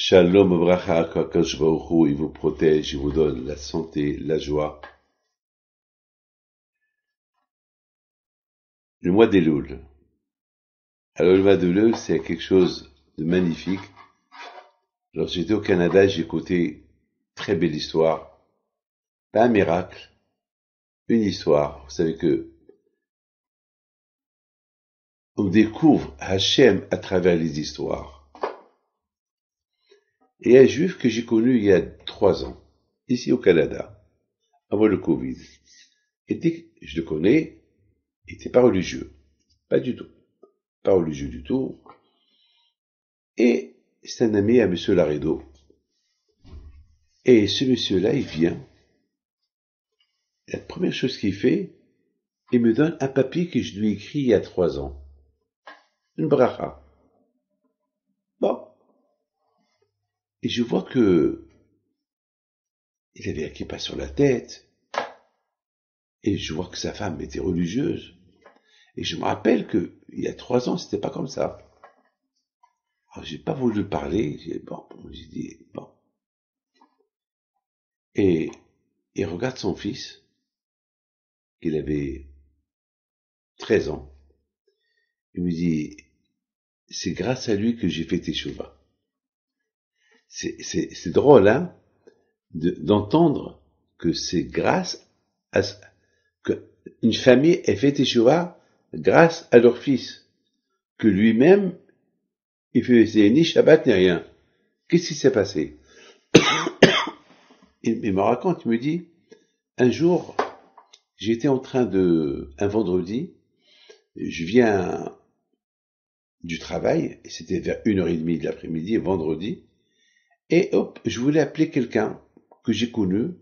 Shalom Bracha, qu'Akadosh Baruch Hu, il vous protège, il vous donne la santé, la joie. Le mois d'Elul. Alors le mois d'Elul, c'est quelque chose de magnifique. Lorsque j'étais au Canada, j'ai écouté très belle histoire. Pas un miracle, une histoire. Vous savez que on découvre Hachem à travers les histoires. Et un juif que j'ai connu il y a 3 ans, ici au Canada, avant le Covid. Et dès que je le connais, il n'était pas religieux. Pas du tout. Pas religieux du tout. Et c'est un ami à monsieur Laredo. Et ce monsieur-là, il vient. La première chose qu'il fait, il me donne un papier que je lui ai écrit il y a 3 ans. Une bracha. Bon. Et je vois que il avait un kippa sur la tête. Et je vois que sa femme était religieuse. Et je me rappelle que il y a 3 ans, c'était pas comme ça. Alors j'ai pas voulu parler. J'ai dit bon. Et il regarde son fils, qu'il avait 13 ans. Il me dit, c'est grâce à lui que j'ai fait Teshuvah. C'est drôle, hein, d'entendre que c'est grâce à que une famille ait fait Teshuvah grâce à leur fils, que lui-même il faisait ni Shabbat ni rien. Qu'est-ce qui s'est passé? Il me raconte, il me dit, un jour, j'étais un vendredi, je viens du travail, et c'était vers 1h30 de l'après-midi, vendredi, et hop, je voulais appeler quelqu'un que j'ai connu,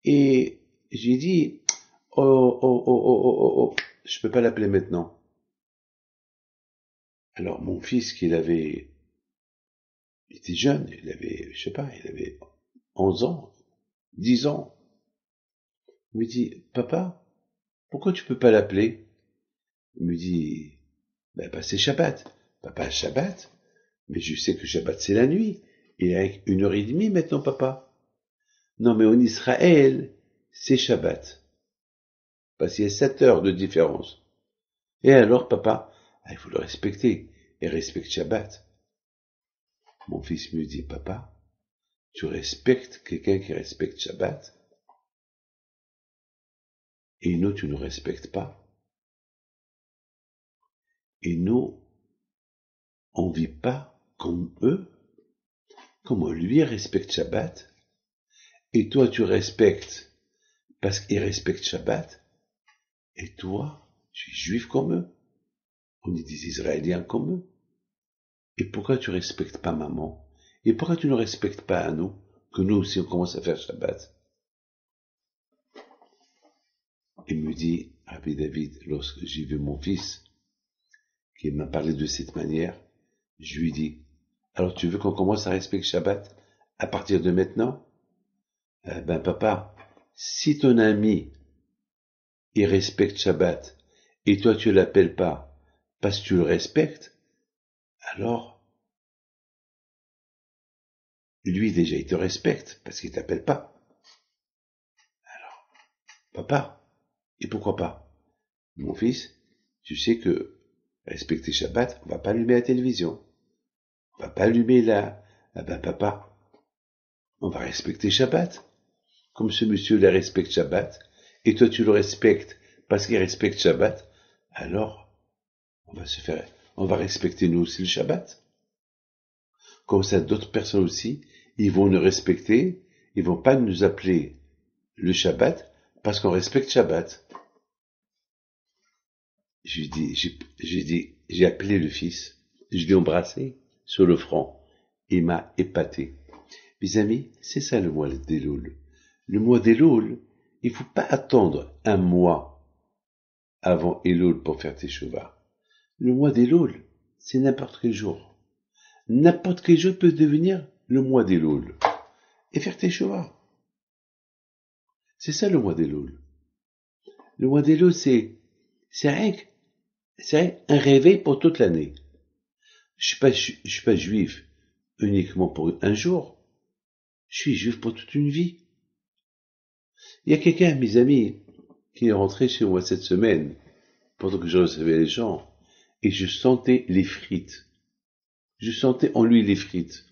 et j'ai dit, oh, je peux pas l'appeler maintenant. Alors mon fils, il était jeune, il avait, je sais pas, il avait 11 ans, 10 ans. Il me dit, papa, pourquoi tu peux pas l'appeler? Il me dit, ben, c'est Shabbat. Papa, Shabbat? Mais je sais que Shabbat c'est la nuit. Il est 1h30 maintenant, papa. Non, mais en Israël, c'est Shabbat. Parce qu'il y a 7 heures de différence. Et alors, papa, il faut le respecter. Et respecte Shabbat. Mon fils me dit, papa, tu respectes quelqu'un qui respecte Shabbat? Et nous, tu ne respectes pas. Et nous, on vit pas comme eux. Comment lui respecte Shabbat? Et toi, tu respectes parce qu'il respecte Shabbat? Et toi, tu es juif comme eux. On est des Israéliens comme eux. Et pourquoi tu respectes pas maman? Et pourquoi tu ne respectes pas à nous, que nous aussi on commence à faire Shabbat? Il me dit, Rabbi David, lorsque j'ai vu mon fils, qui m'a parlé de cette manière, je lui dis, alors tu veux qu'on commence à respecter Shabbat à partir de maintenant? Ben papa, si ton ami, il respecte Shabbat, et toi tu l'appelles pas, parce que tu le respectes, alors, lui déjà il te respecte, parce qu'il t'appelle pas. Alors, papa, et pourquoi pas? Mon fils, tu sais que respecter Shabbat, on va pas allumer la télévision. On va pas allumer la... Ah ben papa, on va respecter Shabbat. Comme ce monsieur le respecte Shabbat, et toi tu le respectes parce qu'il respecte Shabbat, alors on va respecter nous aussi le Shabbat. Comme ça, d'autres personnes aussi, ils vont nous respecter, ils vont pas nous appeler le Shabbat parce qu'on respecte Shabbat. J'ai appelé le fils, je l'ai embrassé sur le front, il m'a épaté. Mes amis, c'est ça le mois d'Elul. Le mois d'Elul, il faut pas attendre un mois avant Elul pour faire Teshuvah. Le mois d'Elul, c'est n'importe quel jour. N'importe quel jour peut devenir le mois d'Elul et faire Teshuvah. C'est ça le mois d'Elul. Le mois d'Elul, c'est rien un réveil pour toute l'année. Je suis pas juif. uniquement pour un jour. Je suis juif pour toute une vie. Il y a quelqu'un, mes amis, qui est rentré chez moi cette semaine, pendant que je recevais les gens, et je sentais les frites. Je sentais en lui les frites.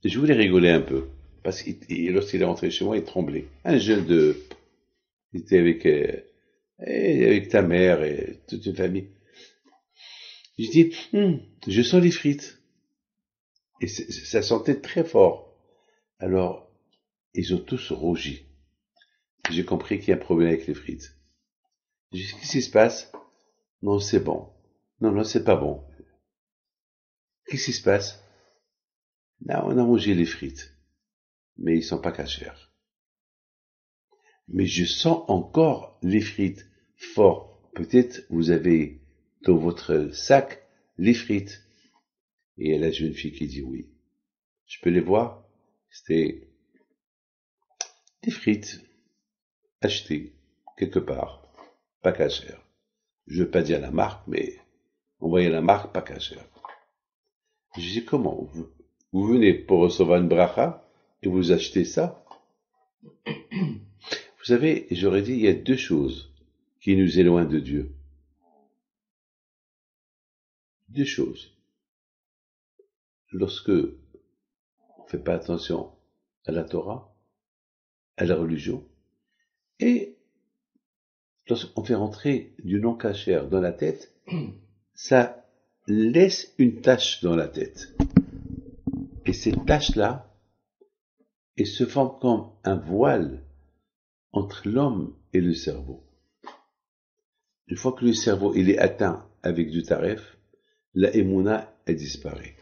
Et je voulais rigoler un peu, parce que lorsqu'il est rentré chez moi, il tremblait. Un jeune il était avec ta mère et toute une famille. Je dis, je sens les frites. Et ça sentait très fort. Alors, ils ont tous rougi. J'ai compris qu'il y a un problème avec les frites. J'ai dit, qu'est-ce qui se passe? Non, c'est bon. Non, c'est pas bon. Qu'est-ce qui se passe? Là, on a mangé les frites. Mais ils sont pas cachers. Mais je sens encore les frites fort. Peut-être vous avez dans votre sac les frites. Et il y a la jeune fille qui dit oui. Je peux les voir? C'était des frites achetées quelque part, pas cachères. Je veux pas dire la marque, mais on voyait la marque pas cachère. Je dis comment? Vous venez pour recevoir une bracha et vous achetez ça? Vous savez, j'aurais dit, il y a deux choses qui nous éloignent de Dieu. Deux choses. Lorsque on fait pas attention à la Torah, à la religion, et lorsqu'on fait rentrer du non cachère dans la tête, ça laisse une tache dans la tête. Et cette tache-là, elle se forme comme un voile entre l'homme et le cerveau. Une fois que le cerveau il est atteint avec du taref, la émouna elle disparaît.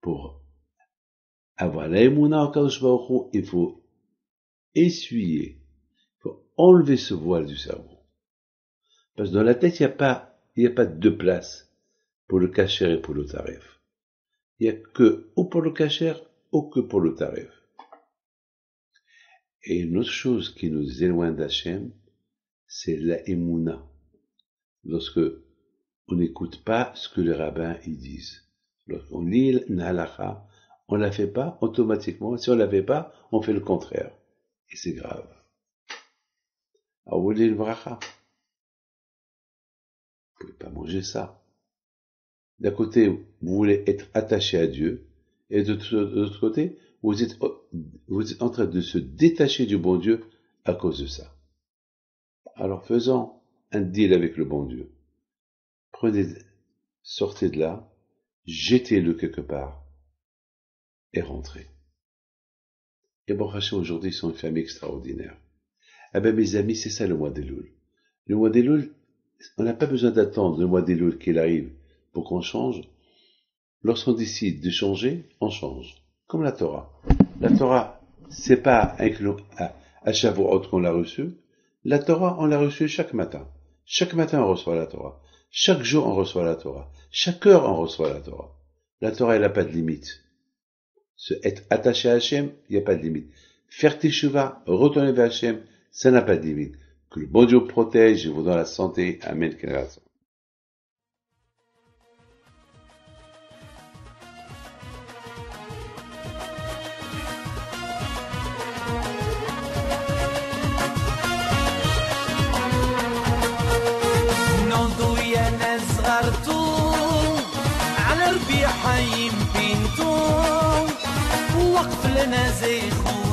Pour avoir la émouna en Kadosh Baruch Hu, il faut essuyer, il faut enlever ce voile du cerveau. Parce que dans la tête, il n'y a pas deux places pour le kasher et pour le taref. Il n'y a que ou pour le kasher ou que pour le taref. Et une autre chose qui nous éloigne d'Hachem, c'est la émouna. Lorsque on n'écoute pas ce que les rabbins ils disent. Lorsqu'on lit une halakha, on la fait pas automatiquement. Si on la fait pas, on fait le contraire. Et c'est grave. Alors vous voulez une bracha? Vous pouvez pas manger ça. D'un côté, vous voulez être attaché à Dieu, et de l'autre côté, vous êtes en train de se détacher du bon Dieu à cause de ça. Alors faisons un deal avec le bon Dieu. Sortez de là, jetez-le quelque part, et rentrez. Et bon, Hachem, aujourd'hui, ils sont une famille extraordinaire. Ah ben, mes amis, c'est ça le mois d'Elul. Le mois d'Elul, on n'a pas besoin d'attendre le mois d'Elul qu'il arrive pour qu'on change. Lorsqu'on décide de changer, on change. Comme la Torah. La Torah, c'est pas à Shavuot qu'on l'a reçue. La Torah, on l'a reçue chaque matin. Chaque matin, on reçoit la Torah. Chaque jour, on reçoit la Torah. Chaque heure, on reçoit la Torah. La Torah, elle n'a pas de limite. Être attaché à Hachem, il n'y a pas de limite. Faire teshuva, retourner vers Hachem, ça n'a pas de limite. Que le bon Dieu vous protège et vous donne la santé. Amen. على ربيع حيم بنتو وقف لنا زي خو